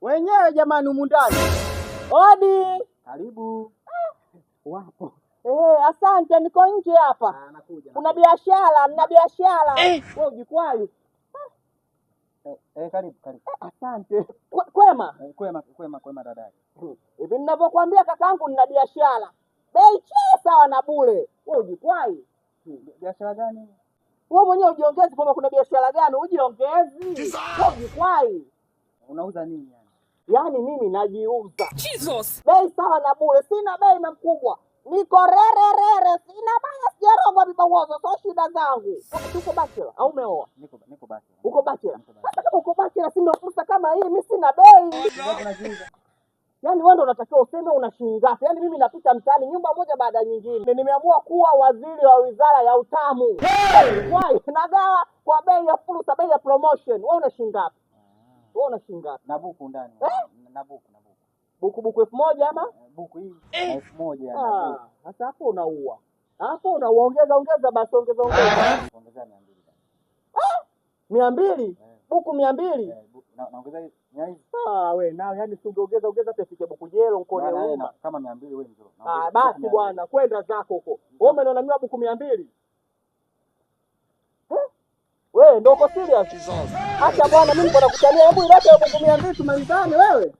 Wenyewe jamani humu ndani. Odi. Karibu. Wapo. Asante niko nje hapa. Nakuja. Kuna biashara, nina biashara. Wewe ujikwayo. Karibu. Asante. Kwema? Kwema dada. Hivi ninavyokuambia kakaangu nina biashara. Bei sawa na bure. Wewe ujikwayo. Biashara gani? Wewe mwenyewe ujiongezi kama kuna biashara gani? Ujiongezi. Wewe ujikwayo. Unauza nini yani? Yaani mimi najiuza. Jesus. Bei sawa na bure. Sina bei mkubwa. Niko rere. Sina baya sijarogwa vibawozo. So shida zangu. Uko bachelor au umeoa? Niko bachelor. Uko bachelor? Hata kama uko bachelor si ndio fursa kama hii. Mimi sina bei. Yaani wewe ndio unatakiwa useme una shilingi ngapi. Yaani mimi napita mtaani nyumba moja baada ya nyingine. Nimeamua kuwa waziri wa wizara ya utamu. Why? Nagawa kwa bei ya fursa, bei ya promotion. Wewe una shilingi ngapi? Wewe una shilingi ngapi? Na buku ndani. Na buku. Buku 1000 ama? Buku hii 1000 sasa hapo unaua. Hapo ongeza basi ongeza. Ongeza 200. Buku 200. Naongeza hizi. Wewe nao yani ongeza tufike buku jelo mkono huruma. Kama 200 wewe ndio. Basi bwana kwenda zako huko. Wewe umeona mimi buku 200. Wewe ndio uko serious? Acha bwana mimi niko nakutania, hebu ilete buku 200 tumalizane wewe.